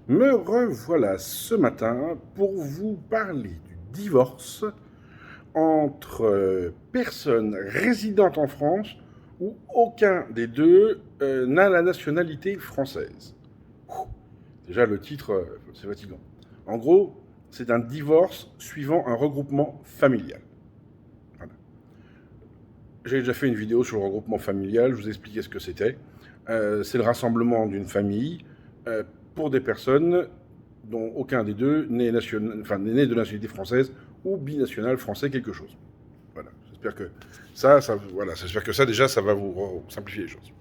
Me revoilà ce matin pour vous parler du divorce entre personnes résidentes en France où aucun des deux n'a la nationalité française. Déjà, le titre, c'est fatigant. En gros, c'est un divorce suivant un regroupement familial. Voilà. J'ai déjà fait une vidéo sur le regroupement familial, je vous expliquais ce que c'était. C'est le rassemblement d'une famille pour des personnes dont aucun des deux n'est né de nationalité française ou binational français quelque chose. Voilà. J'espère que j'espère que ça déjà, ça va vous simplifier les choses.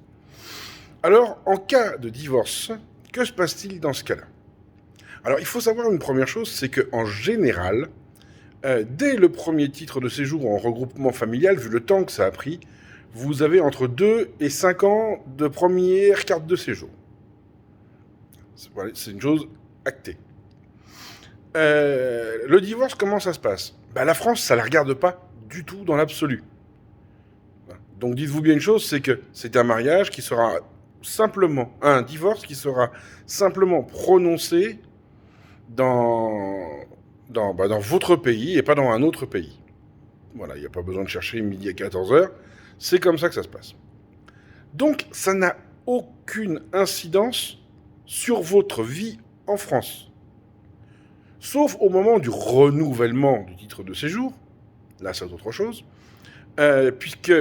Alors, en cas de divorce, que se passe-t-il dans ce cas-là? Alors, il faut savoir une première chose, c'est qu'en général, dès le premier titre de séjour en regroupement familial, vu le temps que ça a pris, vous avez entre 2 et 5 ans de première carte de séjour. C'est une chose actée. Le divorce, comment ça se passe? La France, ça ne la regarde pas du tout dans l'absolu. Donc dites-vous bien une chose, c'est que c'est un mariage qui sera simplement, un divorce qui sera simplement prononcé dans votre pays et pas dans un autre pays. Voilà, il n'y a pas besoin de chercher midi à 14h, c'est comme ça que ça se passe. Donc ça n'a aucune incidence sur votre vie en France. Sauf au moment du renouvellement du titre de séjour, là c'est autre chose, puisque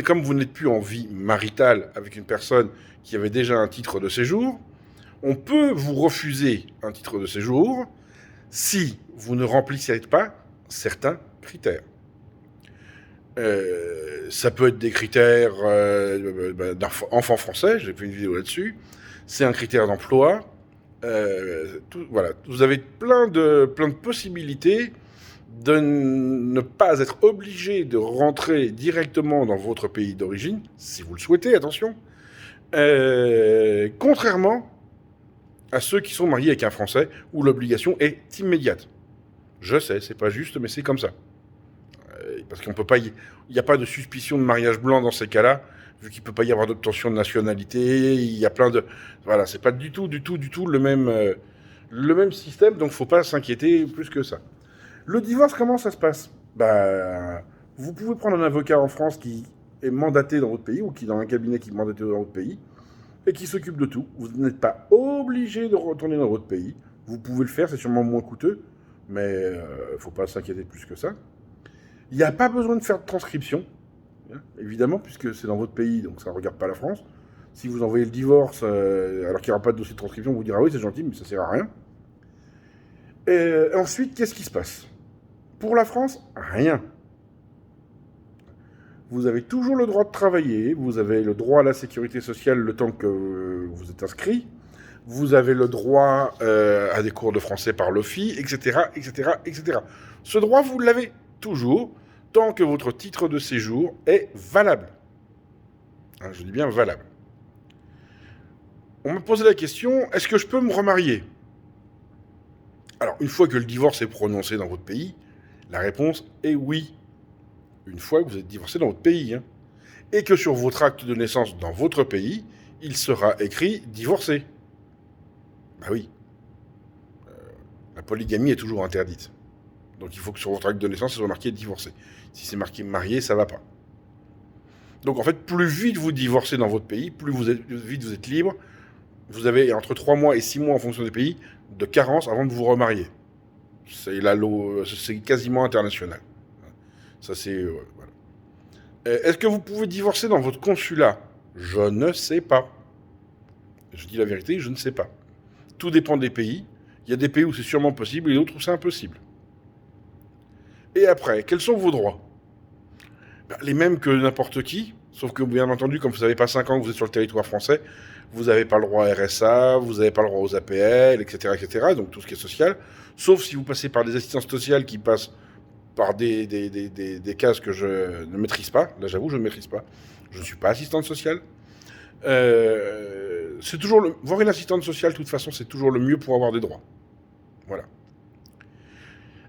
comme vous n'êtes plus en vie maritale avec une personne qui avait déjà un titre de séjour, on peut vous refuser un titre de séjour si vous ne remplissez pas certains critères. Ça peut être des critères d'enfant français, j'ai fait une vidéo là-dessus, c'est un critère d'emploi, voilà, vous avez plein de possibilités de ne pas être obligé de rentrer directement dans votre pays d'origine, si vous le souhaitez, attention, contrairement à ceux qui sont mariés avec un Français, où l'obligation est immédiate. Je sais, c'est pas juste, mais c'est comme ça. Parce qu'on peut pas, il n'y a pas de suspicion de mariage blanc dans ces cas-là, vu qu'il peut pas y avoir d'obtention de nationalité, il y a plein de... Voilà, c'est pas du tout le même système, donc faut pas s'inquiéter plus que ça. Le divorce, comment ça se passe? Vous pouvez prendre un avocat en France qui est mandaté dans votre pays, ou qui est dans un cabinet qui est mandaté dans votre pays, et qui s'occupe de tout. Vous n'êtes pas obligé de retourner dans votre pays. Vous pouvez le faire, c'est sûrement moins coûteux, mais faut pas s'inquiéter plus que ça. Il n'y a pas besoin de faire de transcription, hein, évidemment, puisque c'est dans votre pays, donc ça ne regarde pas la France. Si vous envoyez le divorce alors qu'il n'y aura pas de dossier de transcription, on vous dira oui, c'est gentil, mais ça ne sert à rien. Et ensuite, qu'est-ce qui se passe? Pour la France, rien. Vous avez toujours le droit de travailler, vous avez le droit à la sécurité sociale le temps que vous êtes inscrit, vous avez le droit à des cours de français par l'OFI, etc., etc., etc. Ce droit, vous l'avez toujours, tant que votre titre de séjour est valable. Hein, je dis bien valable. On m'a posé la question, est-ce que je peux me remarier? Alors, une fois que le divorce est prononcé dans votre pays, la réponse est oui. Une fois que vous êtes divorcé dans votre pays. Hein. Et que sur votre acte de naissance dans votre pays, il sera écrit divorcé. Bah oui. La polygamie est toujours interdite. Donc il faut que sur votre acte de naissance, ça soit marqué divorcé. Si c'est marqué marié, ça va pas. Donc en fait, plus vite vous divorcez dans votre pays, plus vite vous êtes libre. Vous avez entre 3 mois et 6 mois en fonction des pays de carence avant de vous remarier. C'est quasiment international. Ça c'est... voilà. Est-ce que vous pouvez divorcer dans votre consulat? Je ne sais pas. Je dis la vérité, je ne sais pas. Tout dépend des pays. Il y a des pays où c'est sûrement possible et d'autres où c'est impossible. Et après, quels sont vos droits? Les mêmes que n'importe qui, sauf que bien entendu, comme vous n'avez pas 5 ans que vous êtes sur le territoire français, vous n'avez pas le droit à RSA, vous n'avez pas le droit aux APL, etc., etc., donc tout ce qui est social, sauf si vous passez par des assistances sociales qui passent par des cases que je ne maîtrise pas. Là, j'avoue, je ne maîtrise pas. Je ne suis pas assistante sociale. C'est toujours voir une assistante sociale, de toute façon, c'est toujours le mieux pour avoir des droits. Voilà.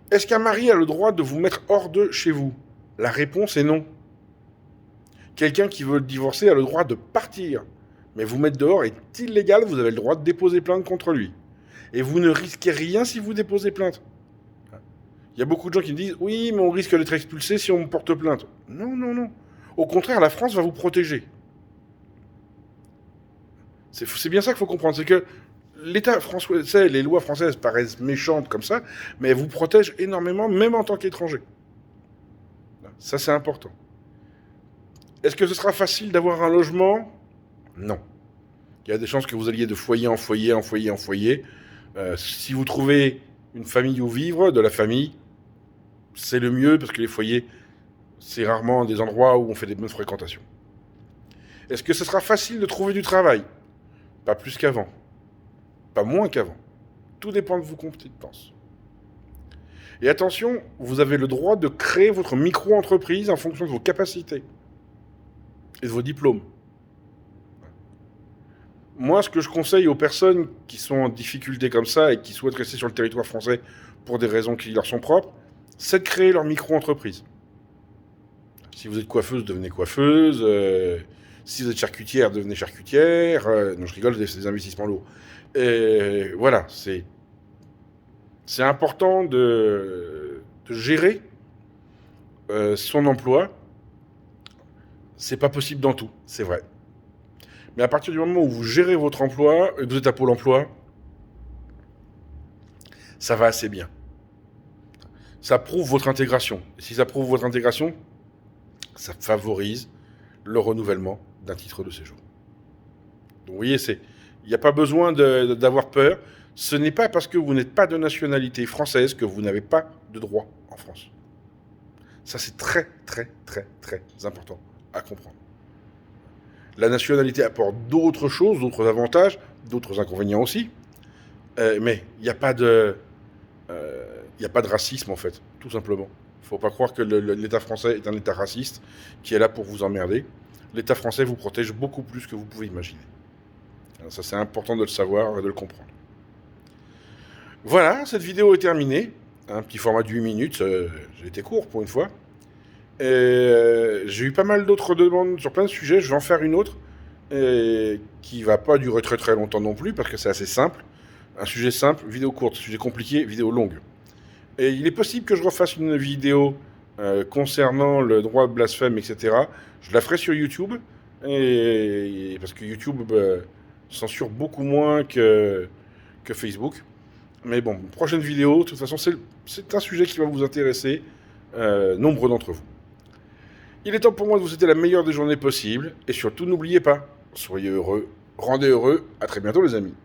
Est-ce qu'un mari a le droit de vous mettre hors de chez vous? La réponse est non. Quelqu'un qui veut divorcer a le droit de partir. Mais vous mettre dehors est illégal, vous avez le droit de déposer plainte contre lui. Et vous ne risquez rien si vous déposez plainte. Il y a beaucoup de gens qui me disent « Oui, mais on risque d'être expulsé si on porte plainte. » Non, non, non. Au contraire, la France va vous protéger. C'est bien ça qu'il faut comprendre. C'est que l'État français, les lois françaises paraissent méchantes comme ça, mais elles vous protègent énormément, même en tant qu'étranger. Ça, c'est important. Est-ce que ce sera facile d'avoir un logement? Non. Il y a des chances que vous alliez de foyer en foyer, en foyer en foyer. Si vous trouvez une famille où vivre, de la famille, c'est le mieux, parce que les foyers, c'est rarement des endroits où on fait des bonnes fréquentations. Est-ce que ce sera facile de trouver du travail? Pas plus qu'avant. Pas moins qu'avant. Tout dépend de vos compétences. Et attention, vous avez le droit de créer votre micro-entreprise en fonction de vos capacités et de vos diplômes. Moi, ce que je conseille aux personnes qui sont en difficulté comme ça et qui souhaitent rester sur le territoire français pour des raisons qui leur sont propres, c'est de créer leur micro-entreprise. Si vous êtes coiffeuse, devenez coiffeuse. Si vous êtes charcutière, devenez charcutière. Non, je rigole, c'est des investissements lourds. Et voilà, c'est important de gérer son emploi. C'est pas possible dans tout, c'est vrai. Mais à partir du moment où vous gérez votre emploi et que vous êtes à Pôle emploi, ça va assez bien. Ça prouve votre intégration. Et si ça prouve votre intégration, ça favorise le renouvellement d'un titre de séjour. Donc vous voyez, il n'y a pas besoin d'avoir peur. Ce n'est pas parce que vous n'êtes pas de nationalité française que vous n'avez pas de droit en France. Ça, c'est très, très, très, très important à comprendre. La nationalité apporte d'autres choses, d'autres avantages, d'autres inconvénients aussi. Mais il n'y a pas de racisme, en fait, tout simplement. Il ne faut pas croire que l'État français est un État raciste qui est là pour vous emmerder. L'État français vous protège beaucoup plus que vous pouvez imaginer. Alors ça, c'est important de le savoir et de le comprendre. Voilà, cette vidéo est terminée. Un petit format de 8 minutes. J'ai été court pour une fois. J'ai eu pas mal d'autres demandes sur plein de sujets. Je vais en faire une autre qui va pas durer très très longtemps non plus parce que c'est assez simple. Un sujet simple, vidéo courte. Sujet compliqué, vidéo longue. Et il est possible que je refasse une vidéo concernant le droit de blasphème, etc. Je la ferai sur YouTube, parce que YouTube censure beaucoup moins que Facebook. Mais bon, prochaine vidéo, de toute façon, c'est un sujet qui va vous intéresser, nombre d'entre vous. Il est temps pour moi de vous souhaiter la meilleure des journées possibles, et surtout, n'oubliez pas, soyez heureux, rendez heureux, à très bientôt les amis.